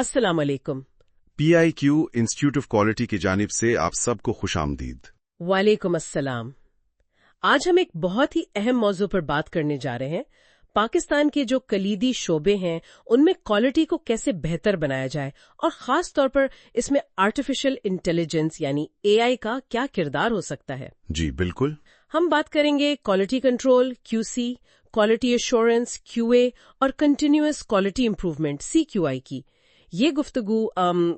अस्सलाम वालेकुम। PIQ institute of quality की जानिब से आप सबको खुश आमदीद। वालेकुम अस्सलाम। आज हम एक बहुत ही अहम मौजू पर बात करने जा रहे हैं। पाकिस्तान के जो कलीदी शोबे हैं उनमें क्वालिटी को कैसे बेहतर बनाया जाए और खास तौर पर इसमें आर्टिफिशियल इंटेलिजेंस यानी AI का क्या किरदार हो सकता है। जी बिल्कुल। हम बात करेंगे quality control QC, quality assurance QA और कंटिन्यूअस क्वालिटी इंप्रूवमेंट CQI की। ये गुफ्तगू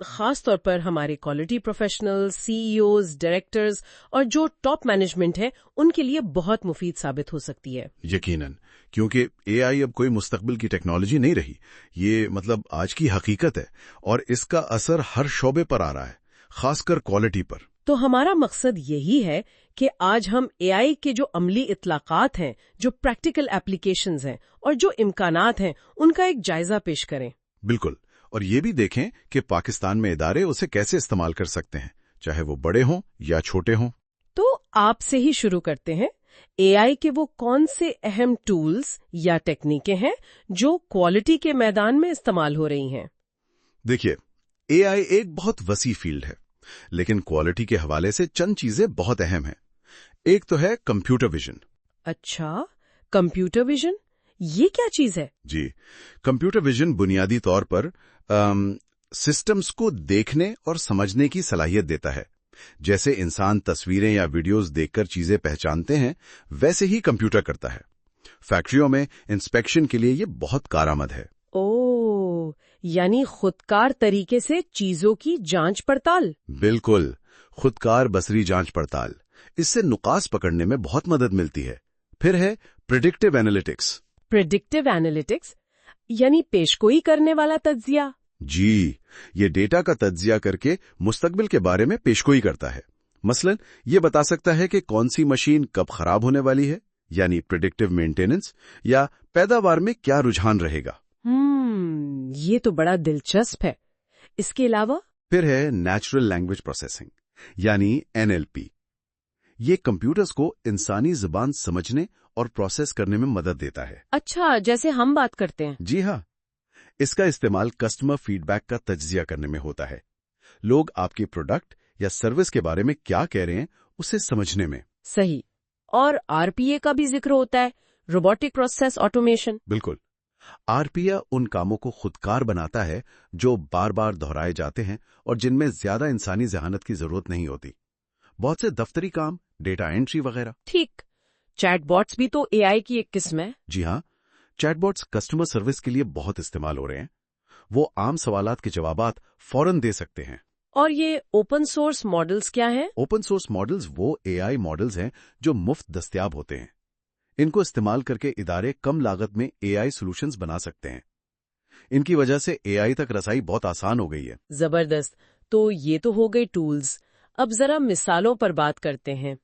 खास तौर पर हमारे क्वालिटी प्रोफेशनल्स, CEOs, डायरेक्टर्स और जो टॉप मैनेजमेंट है उनके लिए बहुत मुफीद साबित हो सकती है। यकीनन, क्योंकि AI अब कोई मुस्तकबिल की टेक्नोलॉजी नहीं रही, ये मतलब आज की हकीकत है और इसका असर हर शोबे पर आ रहा है, खासकर क्वालिटी पर। तो हमारा मकसद यही है कि आज हम AI के जो अमली इतलाकात हैं, जो प्रैक्टिकल एप्लीकेशंस हैं और जो इम्कानात हैं उनका एक जायजा पेश करें। बिल्कुल, और ये भी देखें कि पाकिस्तान में इदारे उसे कैसे इस्तेमाल कर सकते हैं, चाहे वो बड़े हों या छोटे हों। तो आपसे ही शुरू करते हैं। AI के वो कौन से अहम टूल्स या टेक्निकें हैं जो क्वालिटी के मैदान में इस्तेमाल हो रही हैं? देखिए, AI एक बहुत वसी फील्ड है, लेकिन क्वालिटी के हवाले से चंद चीजें बहुत अहम हैं। एक तो है कंप्यूटर विजन। अच्छा, कंप्यूटर विजन, ये क्या चीज है? जी, कंप्यूटर विजन बुनियादी तौर पर सिस्टम्स को देखने और समझने की सलाहियत देता है। जैसे इंसान तस्वीरें या वीडियोस देखकर चीजें पहचानते हैं, वैसे ही कंप्यूटर करता है। फैक्ट्रियों में इंस्पेक्शन के लिए ये बहुत कारआमद है। ओह, यानी खुदकार तरीके से चीजों की जांच पड़ताल। बिल्कुल, खुदकार बसरी जांच पड़ताल। इससे नुकास पकड़ने में बहुत मदद मिलती है। फिर है प्रिडिक्टिव एनालिटिक्स। प्रेडिक्टिव एनालिटिक्स यानी पेशगोई करने वाला तज्जिया। जी, ये डेटा का तज्जिया करके मुस्तकबिल के बारे में पेशगोई करता है। मसलन ये बता सकता है कि कौन सी मशीन कब खराब होने वाली है, यानी प्रिडिक्टिव मेंटेनेंस, या पैदावार में क्या रुझान रहेगा। ये तो बड़ा दिलचस्प है। इसके अलावा फिर है नेचुरल लैंग्वेज प्रोसेसिंग यानी NLP। ये कंप्यूटर्स को इंसानी जुबान समझने और प्रोसेस करने में मदद देता है। अच्छा, जैसे हम बात करते हैं। जी हाँ, इसका इस्तेमाल कस्टमर फीडबैक का तज्जिया करने में होता है। लोग आपके प्रोडक्ट या सर्विस के बारे में क्या कह रहे हैं उसे समझने में। सही। और RPA का भी जिक्र होता है, रोबोटिक प्रोसेस ऑटोमेशन। बिल्कुल, RPA उन कामों को खुदकार बनाता है जो बार बार दोहराए जाते हैं और जिनमें ज्यादा इंसानी जहानत की जरूरत नहीं होती। बहुत से दफ्तरी काम, डेटा एंट्री वगैरह। ठीक। चैटबॉट्स भी तो AI की एक किस्म है। जी हाँ, चैटबॉट्स कस्टमर सर्विस के लिए बहुत इस्तेमाल हो रहे हैं। वो आम सवालात के जवाबात फौरन दे सकते हैं। और ये ओपन सोर्स मॉडल्स क्या हैं? ओपन सोर्स मॉडल्स वो AI मॉडल्स हैं जो मुफ्त दस्तयाब होते हैं। इनको इस्तेमाल करके इदारे कम लागत में AI सॉल्यूशंस बना सकते हैं। इनकी वजह से AI तक रसाई बहुत आसान हो गई है। जबरदस्त। तो ये तो हो गई टूल्स। अब जरा मिसालों पर बात करते हैं।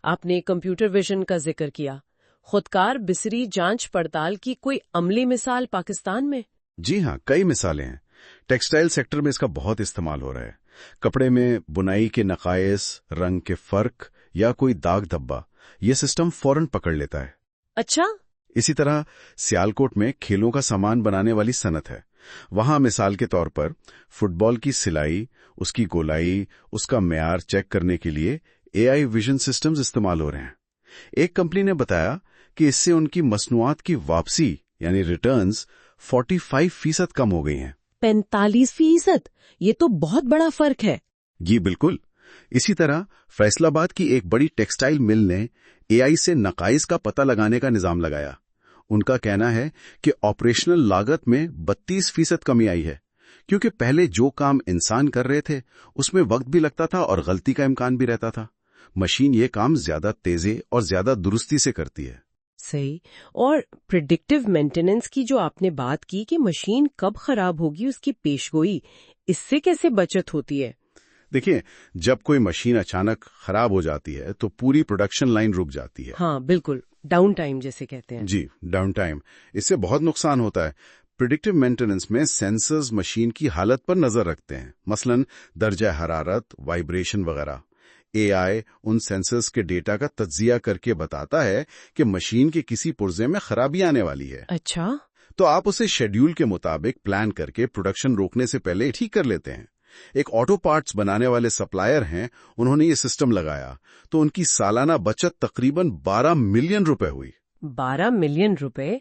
आपने कंप्यूटर विजन का जिक्र किया। खुदकार बिसरी जांच पड़ताल की कोई अमली मिसाल पाकिस्तान में? जी हाँ, कई मिसालें हैं। टेक्सटाइल सेक्टर में इसका बहुत इस्तेमाल हो रहा है। कपड़े में बुनाई के नकायस, रंग के फर्क या कोई दाग धब्बा, ये सिस्टम फौरन पकड़ लेता है। अच्छा। इसी तरह सियालकोट में खेलों का सामान बनाने वाली सनत है। वहां मिसाल के तौर पर फुटबॉल की सिलाई, उसकी गोलाई, उसका म्यार चेक करने के लिए AI विजन सिस्टम्स इस्तेमाल हो रहे हैं। एक कंपनी ने बताया कि इससे उनकी मसनूआत की वापसी यानी रिटर्न्स 45% कम हो गई हैं। 45%? ये तो बहुत बड़ा फर्क है। जी बिल्कुल। इसी तरह फैसलाबाद की एक बड़ी टेक्सटाइल मिल ने AI से नकाइस का पता लगाने का निजाम लगाया। उनका कहना है कि ऑपरेशनल लागत में 32% कमी आई है, क्योंकि पहले जो काम इंसान कर रहे थे उसमें वक्त भी लगता था और गलती का इम्कान भी रहता था। मशीन ये काम ज्यादा तेजी और ज्यादा दुरुस्ती से करती है। सही। और प्रिडिक्टिव मेंटेनेंस की जो आपने बात की कि मशीन कब खराब होगी उसकी पेशगोई, इससे कैसे बचत होती है? देखिए, जब कोई मशीन अचानक खराब हो जाती है तो पूरी प्रोडक्शन लाइन रुक जाती है। हाँ बिल्कुल, डाउन टाइम जिसे कहते हैं। जी, डाउन टाइम। इससे बहुत नुकसान होता है। प्रिडिक्टिव मेंटेनेंस में सेंसर्स मशीन की हालत पर नजर रखते हैं, मसलन दर्जा हरारत, वाइब्रेशन वगैरह। AI उन सेंसर्स के डेटा का तज्जिया करके बताता है कि मशीन के किसी पुर्जे में खराबी आने वाली है। अच्छा। तो आप उसे शेड्यूल के मुताबिक प्लान करके प्रोडक्शन रोकने से पहले ठीक कर लेते हैं। एक ऑटो पार्ट्स बनाने वाले सप्लायर हैं, उन्होंने ये सिस्टम लगाया तो उनकी सालाना बचत तकरीबन 12 मिलियन रुपए हुई। 12 मिलियन रुपए,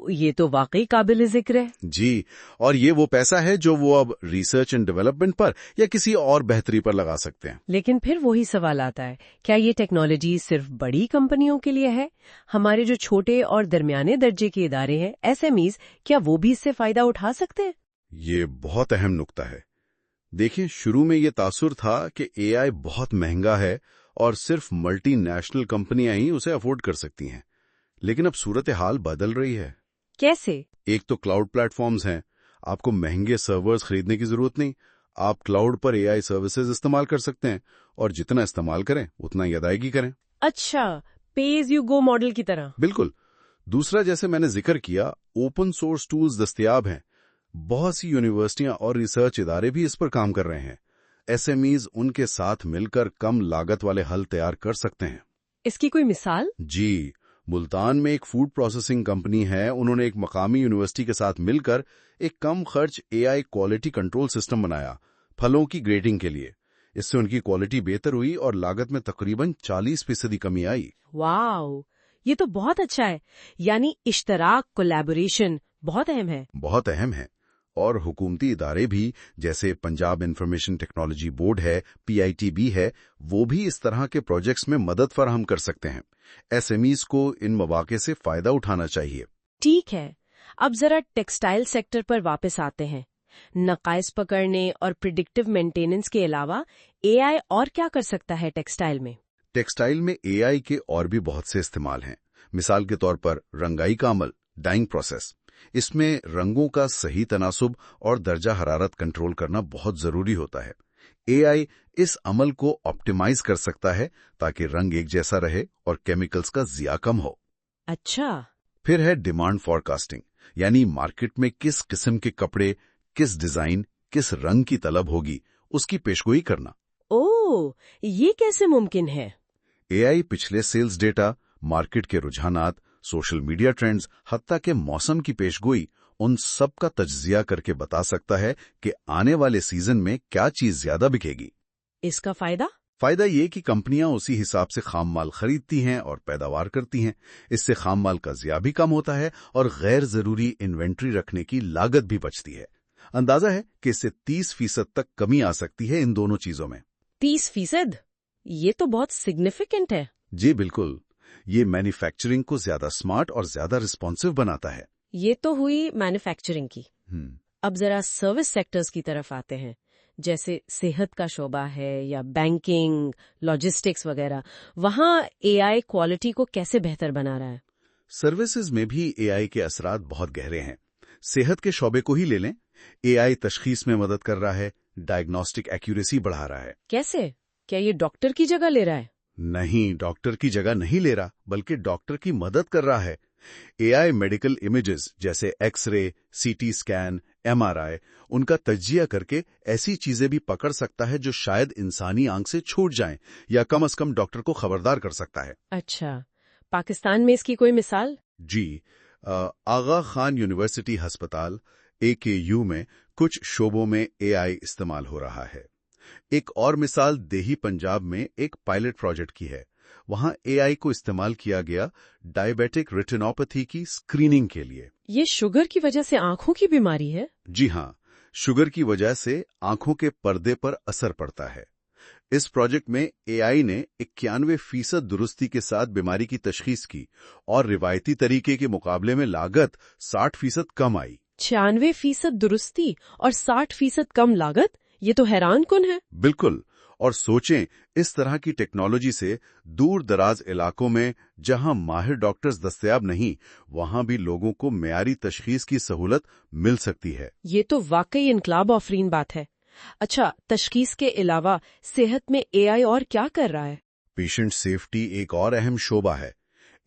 ये तो वाकई काबिल जिक्र है। जी, और ये वो पैसा है जो वो अब रिसर्च एंड डेवलपमेंट पर या किसी और बेहतरी पर लगा सकते हैं। लेकिन फिर वही सवाल आता है, क्या ये टेक्नोलॉजी सिर्फ बड़ी कंपनियों के लिए है? हमारे जो छोटे और दरमियाने दर्जे के इदारे हैं, एसएमईज, क्या वो भी इससे फायदा उठा सकते हैं? ये बहुत अहम नुक्ता है। देखिए, शुरू में ये तासुर था कि एआई बहुत महंगा है और सिर्फ मल्टीनेशनल कंपनियां ही उसे अफोर्ड कर सकती हैं। लेकिन अब सूरत हाल बदल रही है। कैसे? एक तो क्लाउड प्लेटफॉर्म्स हैं, आपको महंगे सर्वर्स खरीदने की जरूरत नहीं, आप क्लाउड पर एआई सर्विसेज इस्तेमाल कर सकते हैं और जितना इस्तेमाल करें उतना ही अदायगी करें। अच्छा, पे एज यू गो मॉडल की तरह। बिल्कुल। दूसरा, जैसे मैंने जिक्र किया, ओपन सोर्स टूल्स दस्तयाब हैं। बहुत सी यूनिवर्सिटियां और रिसर्च इदारे भी इस पर काम कर रहे हैं। एसएमईज उनके साथ मिलकर कम लागत वाले हल तैयार कर सकते हैं। इसकी कोई मिसाल? जी, मुल्तान में एक फूड प्रोसेसिंग कंपनी है, उन्होंने एक मकामी यूनिवर्सिटी के साथ मिलकर एक कम खर्च एआई क्वालिटी कंट्रोल सिस्टम बनाया फलों की ग्रेडिंग के लिए। इससे उनकी क्वालिटी बेहतर हुई और लागत में तकरीबन 40% कमी आई। वाओ, ये तो बहुत अच्छा है। यानी इश्तराक, कोलैबोरेशन बहुत अहम है। बहुत अहम है। और हुकूमती इदारे भी, जैसे पंजाब इंफॉर्मेशन टेक्नोलॉजी बोर्ड है, PITB है, वो भी इस तरह के प्रोजेक्ट्स में मदद फराहम कर सकते हैं। एसएमईज को इन मौके से फायदा उठाना चाहिए। ठीक है, अब जरा टेक्सटाइल सेक्टर पर वापस आते हैं। नकाइस पकड़ने और प्रिडिक्टिव मेंटेनेंस के अलावा एआई और क्या कर सकता है टेक्सटाइल में? टेक्सटाइल में एआई के और भी बहुत से इस्तेमाल हैं। मिसाल के तौर पर रंगाई का अमल, डाइंग प्रोसेस। इसमें रंगों का सही तनासुब और दर्जा हरारत कंट्रोल करना बहुत जरूरी होता है। एआई इस अमल को ऑप्टिमाइज कर सकता है ताकि रंग एक जैसा रहे और केमिकल्स का जिया कम हो। अच्छा। फिर है डिमांड फॉरकास्टिंग, यानी मार्केट में किस किस्म के कपड़े, किस डिजाइन, किस रंग की तलब होगी, उसकी पेशगोई करना। ओह, ये कैसे मुमकिन है? एआई पिछले सेल्स डेटा, मार्केट के रुझानात, सोशल मीडिया ट्रेंड्स, हत्ता के मौसम की पेशगोई, उन सब का तज्जिया करके बता सकता है कि आने वाले सीजन में क्या चीज ज्यादा बिकेगी। इसका फायदा? फायदा ये कि कंपनियां उसी हिसाब से खाम माल खरीदती हैं और पैदावार करती हैं। इससे खाम माल का जिया भी कम होता है और गैर जरूरी इन्वेंट्री रखने की लागत भी बचती है। अंदाजा है कि इससे 30% तक कमी आ सकती है इन दोनों चीजों में। 30%? ये तो बहुत सिग्निफिकेंट है। जी बिल्कुल, ये मैन्युफैक्चरिंग को ज्यादा स्मार्ट और ज्यादा रिस्पॉन्सिव बनाता है। ये तो हुई मैन्युफैक्चरिंग की। अब जरा सर्विस सेक्टर्स की तरफ आते हैं, जैसे सेहत का शोबा है या बैंकिंग, लॉजिस्टिक्स वगैरह। वहाँ एआई क्वालिटी को कैसे बेहतर बना रहा है? सर्विसेज में भी एआई के असरात बहुत गहरे हैं। सेहत के शोबे को ही ले लें, एआई तशखीस में मदद कर रहा है, डायग्नोस्टिक एक्यूरेसी बढ़ा रहा है। कैसे? क्या ये डॉक्टर की जगह ले रहा है? नहीं, डॉक्टर की जगह नहीं ले रहा, बल्कि डॉक्टर की मदद कर रहा है। एआई मेडिकल इमेजेस जैसे एक्सरे, सीटी स्कैन, MRI, उनका तज्जिया करके ऐसी चीजें भी पकड़ सकता है जो शायद इंसानी आंख से छूट जाएं, या कम से कम डॉक्टर को खबरदार कर सकता है। अच्छा, पाकिस्तान में इसकी कोई मिसाल? जी, आगा खान यूनिवर्सिटी अस्पताल AKU में कुछ शोबों में एआई इस्तेमाल हो रहा है। एक और मिसाल देही पंजाब में एक पायलट प्रोजेक्ट की है। वहां एआई को इस्तेमाल किया गया डायबिटिक रेटिनोपैथी की स्क्रीनिंग के लिए। ये शुगर की वजह से आंखों की बीमारी है? जी हाँ, शुगर की वजह से आंखों के पर्दे पर असर पड़ता है। इस प्रोजेक्ट में एआई ने 91% दुरुस्ती के साथ बीमारी की तशखीस की और रिवायती तरीके के मुकाबले में लागत 60% कम आई। 96% दुरुस्ती और 60% कम लागत, ये तो हैरान कुन है। बिल्कुल, और सोचें, इस तरह की टेक्नोलॉजी से दूर दराज इलाकों में जहां माहिर डॉक्टर्स दस्तयाब नहीं, वहां भी लोगों को मेयारी तशखीस की सहूलत मिल सकती है। ये तो वाकई इनकलाब आफरीन बात है। अच्छा, तशखीस के अलावा सेहत में एआई और क्या कर रहा है? पेशेंट सेफ्टी एक और अहम शोबा है।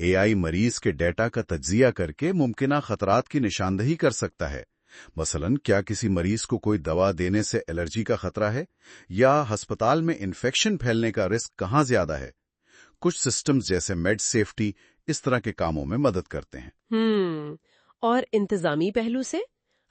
एआई मरीज के डेटा का तज्जिया करके मुमकिना खतरात की निशानदही कर सकता है। मसलन, क्या किसी मरीज को कोई दवा देने से एलर्जी का खतरा है, या अस्पताल में इन्फेक्शन फैलने का रिस्क कहाँ ज्यादा है। कुछ सिस्टम्स जैसे मेड सेफ्टी इस तरह के कामों में मदद करते हैं। اور انتظامی پہلو سے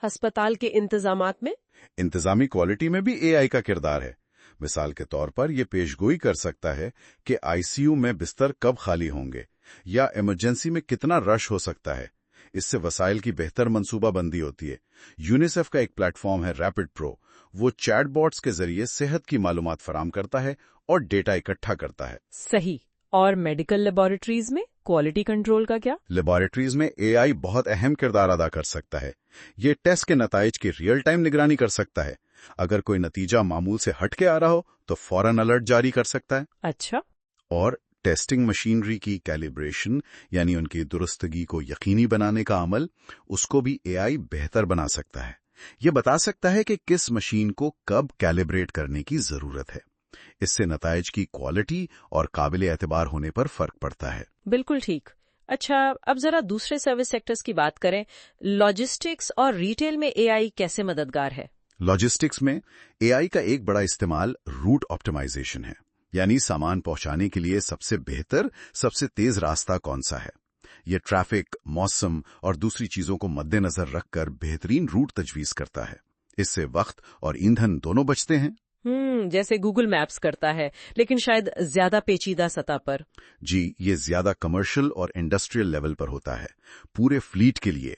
ہسپتال کے انتظامات میں؟ انتظامی کوالٹی میں بھی اے آئی کا کردار ہے۔ مثال کے طور پر یہ پیشگوئی کر سکتا ہے کہ آئی سی یو میں بستر کب خالی ہوں گے یا ایمرجنسی میں کتنا رش ہو سکتا ہے۔ اس سے وسائل کی بہتر منصوبہ بندی ہوتی ہے۔ یونیسیف کا ایک پلیٹ فارم ہے ریپڈ پرو، وہ چیٹ باٹس کے ذریعے صحت کی معلومات فراہم کرتا ہے اور ڈیٹا اکٹھا کرتا ہے۔ صحیح۔ اور میڈیکل لیبارٹریز میں کوالٹی کنٹرول کا کیا؟ لیبارٹریز میں اے آئی بہت اہم کردار ادا کر سکتا ہے۔ یہ ٹیسٹ کے نتائج کی ریئل ٹائم نگرانی کر سکتا ہے۔ اگر کوئی نتیجہ معمول سے ہٹ کے آ رہا ہو تو فوراً الرٹ جاری کر سکتا ہے۔ اچھا۔ اور ٹیسٹنگ مشینری کی کیلیبریشن، یعنی ان کی درستگی کو یقینی بنانے کا عمل، اس کو بھی اے آئی بہتر بنا سکتا ہے۔ یہ بتا سکتا ہے کہ کس مشین کو کب کیلیبریٹ کرنے کی ضرورت ہے۔ اس سے نتائج کی کوالٹی اور قابل اعتبار ہونے پر فرق پڑتا ہے۔ بالکل ٹھیک۔ اچھا، اب ذرا دوسرے سروس سیکٹرز کی بات کریں۔ لاجسٹکس اور ریٹیل میں اے آئی کیسے مددگار ہے؟ لاجسٹکس میں اے آئی کا ایک بڑا استعمال روٹ آپٹیمائزیشن ہے، یعنی سامان پہنچانے کے لیے سب سے بہتر، سب سے تیز راستہ کون سا ہے۔ یہ ٹریفک، موسم اور دوسری چیزوں کو مد نظر رکھ کر بہترین روٹ تجویز کرتا ہے۔ اس سے وقت اور ایندھن دونوں بچتے ہیں۔ جیسے گوگل میپس کرتا ہے، لیکن شاید زیادہ پیچیدہ سطح پر۔ جی، یہ زیادہ کمرشل اور انڈسٹریل لیول پر ہوتا ہے، پورے فلیٹ کے لیے۔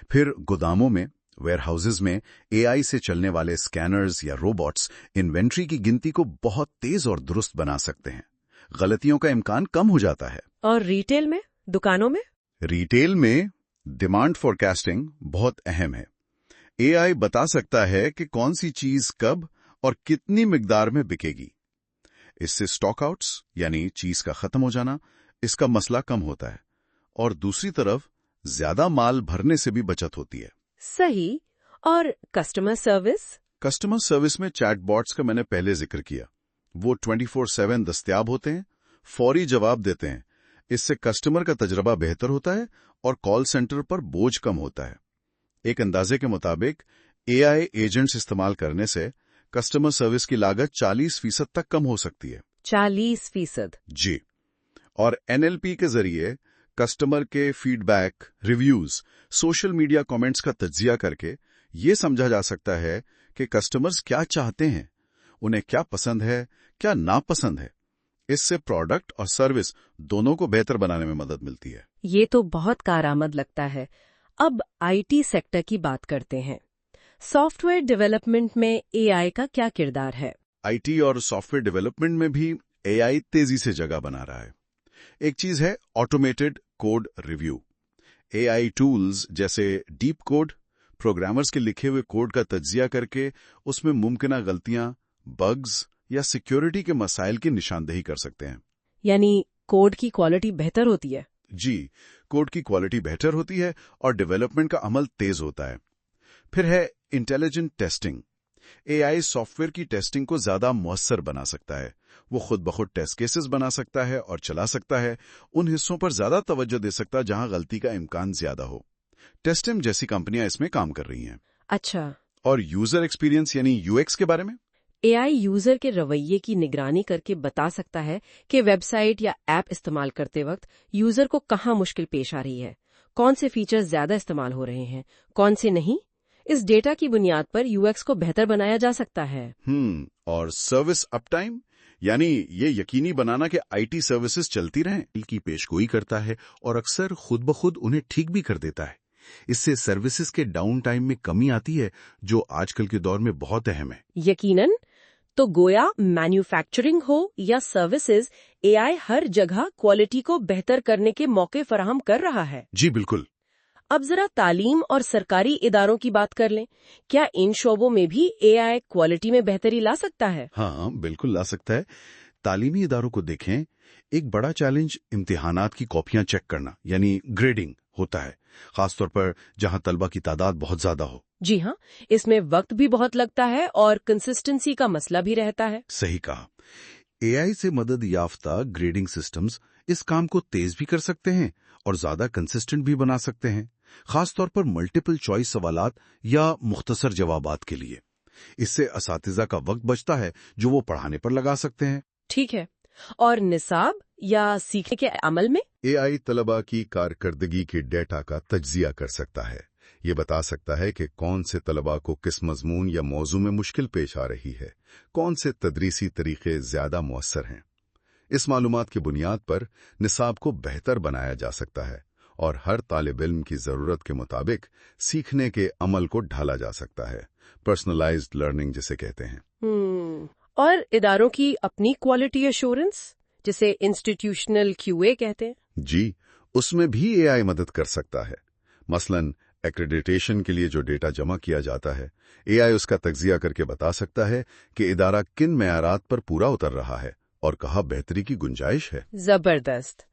پھر گوداموں میں، ویئر ہاؤسز میں اے آئی سے چلنے والے اسکینرز یا روبوٹس انوینٹری کی گنتی کو بہت تیز اور درست بنا سکتے ہیں۔ غلطیوں کا امکان کم ہو جاتا ہے۔ اور ریٹیل میں، دکانوں میں؟ ریٹیل میں ڈیمانڈ فورکاسٹنگ بہت اہم ہے۔ اے آئی بتا سکتا ہے کہ کون سی چیز کب اور کتنی مقدار میں بکے گی۔ اس سے اسٹاک آؤٹس، یعنی چیز کا ختم ہو جانا، اس کا مسئلہ کم ہوتا ہے، اور دوسری طرف زیادہ مال بھرنے سے بھی بچت ہوتی ہے۔ صحیح۔ اور کسٹمر سروس؟ کسٹمر سروس میں چیٹ باٹس کا میں نے پہلے ذکر کیا۔ وہ 24/7 دستیاب ہوتے ہیں، فوری جواب دیتے ہیں۔ اس سے کسٹمر کا تجربہ بہتر ہوتا ہے اور کال سینٹر پر بوجھ کم ہوتا ہے۔ ایک اندازے کے مطابق اے آئی ایجنٹس استعمال کرنے سے کسٹمر سروس کی لاگت 40% تک کم ہو سکتی ہے۔ 40%؟ جی۔ اور NLP کے ذریعے کسٹمر کے feedback, reviews, social media comments کا تجزیہ کر کے یہ سمجھا جا سکتا ہے کہ کسٹمرز کیا چاہتے ہیں، انہیں کیا پسند ہے، کیا ناپسند ہے۔ اس سے پروڈکٹ اور سروس دونوں کو بہتر بنانے میں مدد ملتی ہے۔ یہ تو بہت کارآمد لگتا ہے۔ اب آئی ٹی سیکٹر کی بات کرتے ہیں۔ سافٹ ویئر ڈیولپمنٹ میں اے آئی کا کیا کردار ہے؟ آئی ٹی اور سافٹ ویئر ڈیولپمنٹ میں بھی اے آئی تیزی سے جگہ بنا رہا ہے۔ ایک چیز ہے آٹومیٹڈ کوڈ ریویو۔ اے آئی ٹولز جیسے ڈیپ کوڈ پروگرامرز کے لکھے ہوئے کوڈ کا تجزیہ کر کے اس میں ممکنہ غلطیاں، بگز یا سیکیورٹی کے مسائل کی نشاندہی کر سکتے ہیں۔ یعنی کوڈ کی کوالٹی بہتر ہوتی ہے؟ جی، کوڈ کی کوالٹی بہتر ہوتی ہے اور ڈیولپمنٹ کا عمل تیز ہوتا ہے۔ پھر ہے intelligent testing. A I soft where کی ٹیسٹنگ کو زیادہ مؤثر بنا سکتا ہے۔ وہ خود بخود ٹیسٹ کیسز بنا سکتا ہے اور چلا سکتا ہے، ان حصوں پر زیادہ توجہ دے سکتا جہاں غلطی کا امکان زیادہ ہو۔ ٹیسٹم جیسی کمپنیاں اس میں کام کر رہی ہیں۔ اچھا۔ اور یوزر ایکسپیرینس یعنی یو ایکس کے بارے میں؟ اے آئی یوزر کے رویے کی نگرانی کر کے بتا سکتا ہے کہ ویب سائٹ یا ایپ استعمال کرتے وقت یوزر کو کہاں مشکل پیش آ رہی ہے، کون سے فیچر زیادہ استعمال ہو رہے ہیں، کون سے نہیں۔ اس ڈیٹا کی بنیاد پر یو ایکس کو بہتر بنایا جا سکتا ہے۔ اور سروس اپ ٹائم، یعنی یہ یقینی بنانا کہ آئی ٹی سروسز چلتی رہیں کی پیشگوئی کرتا ہے اور اکثر خود بخود انہیں ٹھیک بھی کر دیتا ہے۔ اس سے سروسز کے ڈاؤن ٹائم میں کمی آتی ہے، جو آج کل کے دور میں بہت اہم ہے۔ یقیناً۔ تو گویا مینوفیکچرنگ ہو یا سروسز، اے آئی ہر جگہ کوالٹی کو بہتر کرنے کے موقع فراہم کر رہا ہے۔ جی بالکل۔ اب ذرا تعلیم اور سرکاری اداروں کی بات کر لیں۔ کیا ان شعبوں میں بھی اے آئی کوالٹی میں بہتری لا سکتا ہے؟ ہاں بالکل لا سکتا ہے۔ تعلیمی اداروں کو دیکھیں، ایک بڑا چیلنج امتحانات کی کاپیاں چیک کرنا یعنی گریڈنگ ہوتا ہے، خاص طور پر جہاں طلبہ کی تعداد بہت زیادہ ہو۔ جی ہاں، اس میں وقت بھی بہت لگتا ہے اور کنسسٹنسی کا مسئلہ بھی رہتا ہے۔ صحیح کہا۔ اے آئی سے مدد یافتہ گریڈنگ سسٹمز اس کام کو تیز بھی کر سکتے ہیں اور زیادہ کنسسٹنٹ بھی بنا سکتے ہیں، خاص طور پر ملٹیپل چوائس سوالات یا مختصر جوابات کے لیے۔ اس سے اساتذہ کا وقت بچتا ہے جو وہ پڑھانے پر لگا سکتے ہیں۔ ٹھیک ہے۔ اور نصاب یا سیکھنے کے عمل میں؟ एआई तलबा की कारकर्दगी के डेटा का तज्जिया कर सकता है। ये बता सकता है कि कौन से तलबा को किस मजमून या मौजू में मुश्किल पेश आ रही है, कौन से तदरीसी तरीके ज्यादा मुअस्सर हैं। इस मालूमात की बुनियाद पर निसाब को बेहतर बनाया जा सकता है और हर तालिब इल्म की जरूरत के मुताबिक सीखने के अमल को ढाला जा सकता है। पर्सनलाइज्ड लर्निंग जिसे कहते हैं। और इदारों की अपनी क्वालिटी एश्योरेंस, जिसे इंस्टीट्यूशनल क्यूए कहते हैं। जी, उसमें भी एआई मदद कर सकता है। मसलन एक्रेडिटेशन के लिए जो डेटा जमा किया जाता है, एआई उसका तज्जिया करके बता सकता है कि इदारा किन मेयारात पर पूरा उतर रहा है और कहाँ बेहतरी की गुंजाइश है। जबरदस्त।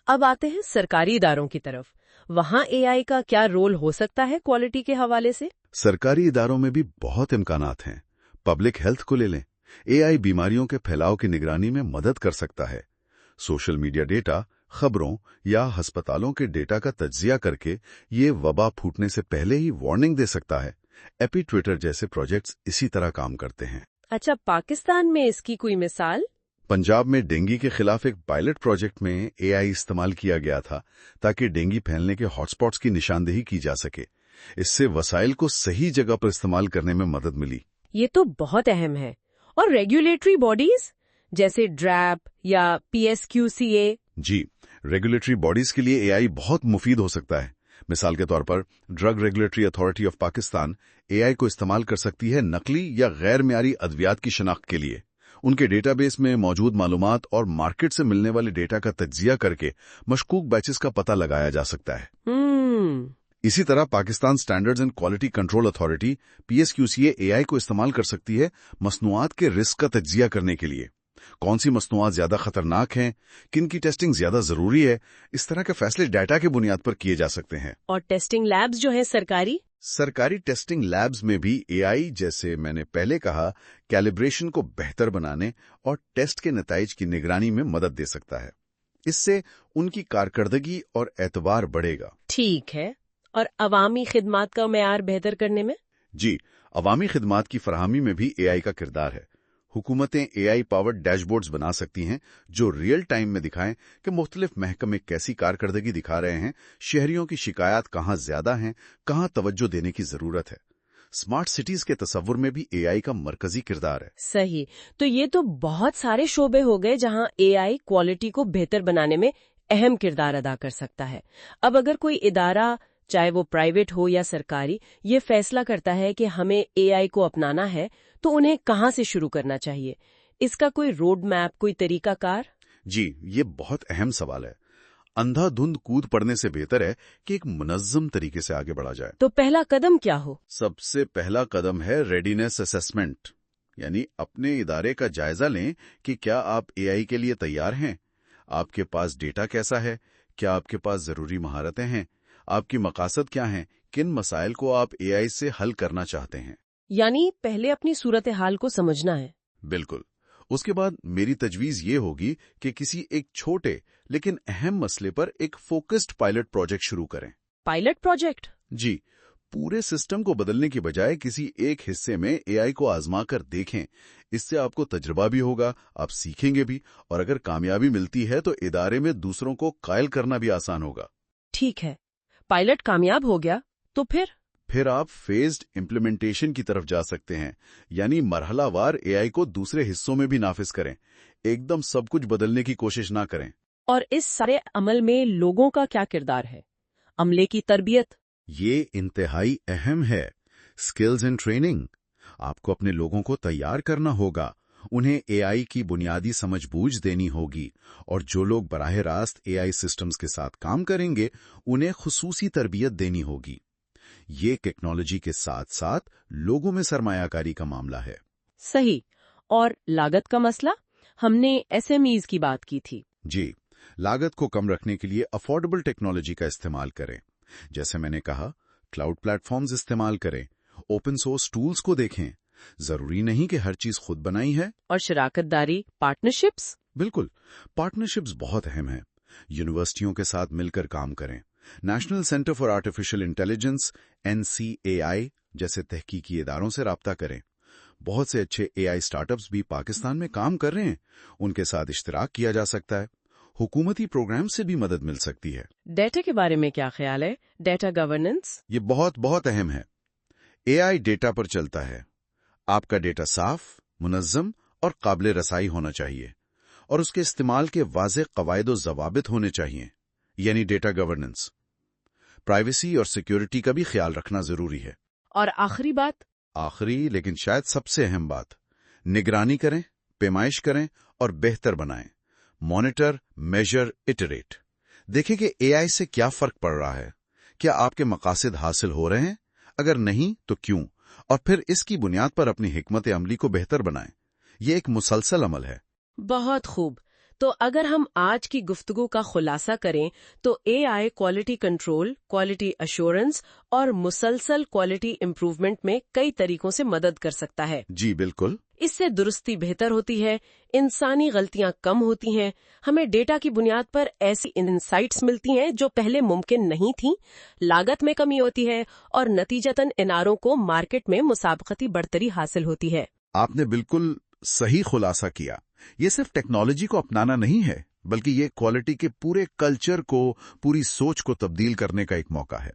अब आते हैं सरकारी इदारों की तरफ। वहाँ एआई का क्या रोल हो सकता है क्वालिटी के हवाले से? सरकारी इदारों में भी बहुत इम्कानात हैं। पब्लिक हेल्थ को ले लें, एआई बीमारियों के फैलाव की निगरानी में मदद कर सकता है। सोशल मीडिया डेटा, खबरों या अस्पतालों के डेटा का तज्जिया करके ये वबा फूटने से पहले ही वार्निंग दे सकता है। एपी ट्विटर जैसे प्रोजेक्ट्स इसी तरह काम करते हैं। अच्छा, पाकिस्तान में इसकी कोई मिसाल? पंजाब में डेंगू के खिलाफ एक पायलट प्रोजेक्ट में एआई इस्तेमाल किया गया था ताकि डेंगू फैलने के हॉटस्पॉट्स की निशानदेही की जा सके। इससे वसाइल को सही जगह पर इस्तेमाल करने में मदद मिली। ये तो बहुत अहम है। और रेगुलेटरी बॉडीज जैसे ड्रैप या पीएसक्यूसीए? जी, रेगुलेटरी बॉडीज के लिए एआई बहुत मुफीद हो सकता है। मिसाल के तौर पर drug regulatory authority of Pakistan AI को इस्तेमाल कर सकती है नकली या गैर मियारी अद्वियात की शनाख्त के लिए। उनके डेटाबेस में मौजूद मालूमात और मार्केट से मिलने वाले डेटा का तज्जिया करके मशकूक बैचेस का पता लगाया जा सकता है। इसी तरह Pakistan standards and quality control authority PSQCA AI को इस्तेमाल कर सकती है मसनूआत के रिस्क का तज्जिया करने के लिए। कौन सी मसनूआत ज्यादा खतरनाक हैं, किन की टेस्टिंग ज्यादा जरूरी है, इस तरह के फैसले डाटा की बुनियाद पर किए जा सकते हैं। और टेस्टिंग लैब्स जो है सरकारी टेस्टिंग लैब्स में भी एआई, जैसे मैंने पहले कहा, कैलिब्रेशन को बेहतर बनाने और टेस्ट के नताइज की निगरानी में मदद दे सकता है। इससे उनकी कारकर्दगी और एतबार बढ़ेगा। ठीक है। और अवामी खिदमात का मेयार बेहतर करने में? जी, अवामी खिदमात की फराहमी में भी एआई का किरदार है। हुकूमतें एआई पावर्ड डैशबोर्ड्स बना सकती हैं जो रियल टाइम में दिखाएं कि मुख्तलिफ महकमे कैसी कारकर्दगी दिखा रहे हैं, शहरियों की शिकायत कहाँ ज्यादा हैं, कहाँ तवज्जो देने की जरूरत है। स्मार्ट सिटीज के तस्वुर में भी एआई का मरकजी किरदार है। सही। तो ये तो बहुत सारे शोबे हो गए जहाँ एआई क्वालिटी को बेहतर बनाने में अहम किरदार अदा कर सकता है। अब अगर कोई इदारा, चाहे वो प्राइवेट हो या सरकारी, ये फैसला करता है कि हमें एआई को अपनाना है, तो उन्हें कहाँ से शुरू करना चाहिए? इसका कोई रोड मैप, कोई तरीकाकार? जी, ये बहुत अहम सवाल है। अंधाधुंध कूद पड़ने से बेहतर है कि एक मुनज्जम तरीके से आगे बढ़ा जाए। तो पहला कदम क्या हो? सबसे पहला कदम है रेडीनेस असेसमेंट, यानी अपने इदारे का जायजा लें कि क्या आप एआई के लिए तैयार हैं। आपके पास डेटा कैसा है, क्या आपके पास जरूरी महारतें हैं, आपकी मकासद क्या हैं, किन मसाइल को आप एआई से हल करना चाहते हैं। यानी पहले अपनी सूरत हाल को समझना है। बिल्कुल। उसके बाद मेरी तजवीज ये होगी कि किसी एक छोटे लेकिन अहम मसले पर एक फोकस्ड पायलट प्रोजेक्ट शुरू करें। Pilot project? जी, पूरे सिस्टम को बदलने की बजाय किसी एक हिस्से में एआई को आजमा कर देखें। इससे आपको तजुर्बा भी होगा, आप सीखेंगे भी, और अगर कामयाबी मिलती है तो इदारे में दूसरों को कायल करना भी आसान होगा। ठीक है, पायलट कामयाब हो गया तो फिर आप फेज्ड इम्प्लीमेंटेशन की तरफ जा सकते हैं, यानी मरहलावार एआई को दूसरे हिस्सों में भी नाफिज करें। एकदम सब कुछ बदलने की कोशिश ना करें। और इस सारे अमल में लोगों का क्या किरदार है? अमले की तरबियत? ये इंतहाई अहम है। Skills and training. आपको अपने लोगों को तैयार करना होगा, उन्हें एआई की बुनियादी समझबूझ देनी होगी, और जो लोग बराह रास्त एआई सिस्टम्स के साथ काम करेंगे उन्हें खुसूसी तरबियत देनी होगी। ये टेक्नोलॉजी के साथ साथ लोगों में सरमायाकारी का मामला है। सही। और लागत का मसला? हमने एसएमईज की बात की थी। जी, लागत को कम रखने के लिए अफोर्डेबल टेक्नोलॉजी का इस्तेमाल करें। जैसे मैंने कहा, क्लाउड प्लेटफॉर्म्स इस्तेमाल करें, ओपन सोर्स टूल्स को देखें। जरूरी नहीं कि हर चीज खुद बनाई है। और शराकतदारी, पार्टनरशिप्स? बिल्कुल, पार्टनरशिप्स बहुत अहम है। यूनिवर्सिटियों के साथ मिलकर काम करें। National centre for artificial intelligence (NCAI) जैसे तहकीकी इदारों से राब्ता करें। बहुत से अच्छे एआई स्टार्टअप्स भी पाकिस्तान में काम कर रहे हैं, उनके साथ इश्तिराक किया जा सकता है। हुकूमती प्रोग्राम से भी मदद मिल सकती है। डेटा के बारे में क्या ख्याल है? Data governance? ये बहुत बहुत अहम है। AI डेटा पर चलता है। आपका डेटा साफ, मुनज़्ज़म और काबिल रसाई होना चाहिए और उसके इस्तेमाल के वाज़ेह क़वाइद व ज़वाबित होने चाहिए, यानी डेटा गवर्नेंस। प्राइवेसी और सिक्योरिटी का भी ख्याल रखना जरूरी है। और आखिरी बात? आखिरी लेकिन शायद सबसे अहम बात, निगरानी करें, पैमाइश करें और बेहतर बनाएं। Monitor, measure, iterate. देखें कि AI से क्या फर्क पड़ रहा है। क्या आपके मकासद हासिल हो रहे हैं? अगर नहीं तो क्यों? और फिर इसकी बुनियाद पर अपनी हिकमत अमली को बेहतर बनाएं। ये एक मुसलसल अमल है। बहुत खूब। तो अगर हम आज की गुफ्तगू का खुलासा करें तो AI quality control, quality assurance और मुसलसल क्वालिटी इंप्रूवमेंट में कई तरीकों से मदद कर सकता है। जी बिल्कुल। इससे दुरुस्ती बेहतर होती है, इंसानी गलतियां कम होती हैं, हमें डेटा की बुनियाद पर ऐसी इनसाइट्स मिलती हैं जो पहले मुमकिन नहीं थीं, लागत में कमी होती है और नतीजतन इनारों को मार्केट में मुसाबकती बढ़तरी हासिल होती है। आपने बिल्कुल सही खुलासा किया। ये सिर्फ टेक्नोलॉजी को अपनाना नहीं है, बल्कि ये क्वालिटी के पूरे कल्चर को, पूरी सोच को तब्दील करने का एक मौका है।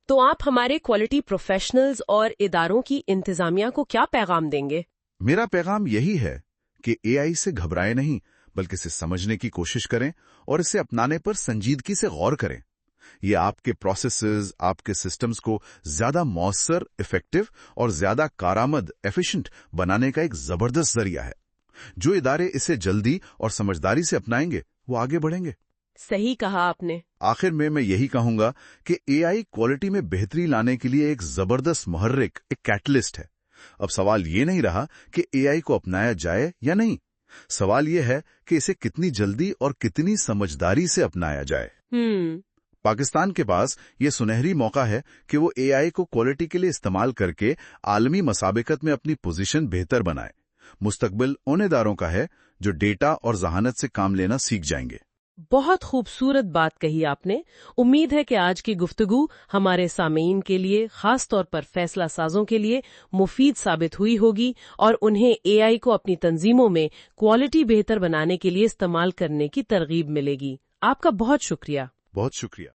तो आप हमारे क्वालिटी प्रोफेशनल्स और इदारों की इंतजामिया को क्या पैगाम देंगे? मेरा पैगाम यही है कि AI से घबराए नहीं, बल्कि इसे समझने की कोशिश करें और इसे अपनाने पर संजीदगी से गौर करें। ये आपके प्रोसेसेस, आपके सिस्टम्स को ज्यादा मौसर, इफेक्टिव और ज्यादा कारामद, एफिशिएंट बनाने का एक जबरदस्त जरिया है। जो इदारे इसे जल्दी और समझदारी से अपनाएंगे वो आगे बढ़ेंगे। सही कहा आपने। आखिर में मैं यही कहूंगा कि AI क्वालिटी में बेहतरी लाने के लिए एक जबरदस्त मुहर्रिक, एक कैटलिस्ट है। अब सवाल ये नहीं रहा कि AI को अपनाया जाए या नहीं। सवाल ये है कि इसे कितनी जल्दी और कितनी समझदारी से अपनाया जाए। पाकिस्तान के पास ये सुनहरी मौका है कि वो AI को क्वालिटी के लिए इस्तेमाल करके आलमी मसाबिकत में अपनी पोजीशन बेहतर बनाए। मुस्तकबिल उन इदारों का है जो डेटा और जहानत से काम लेना सीख जाएंगे। बहुत खूबसूरत बात कही आपने। उम्मीद है कि आज की गुफ्तगू हमारे सामीन के लिए, खास तौर पर फैसला साजों के लिए मुफीद साबित हुई होगी और उन्हें AI को अपनी तंजीमों में क्वालिटी बेहतर बनाने के लिए इस्तेमाल करने की तरगीब मिलेगी। आपका बहुत शुक्रिया। बहुत शुक्रिया।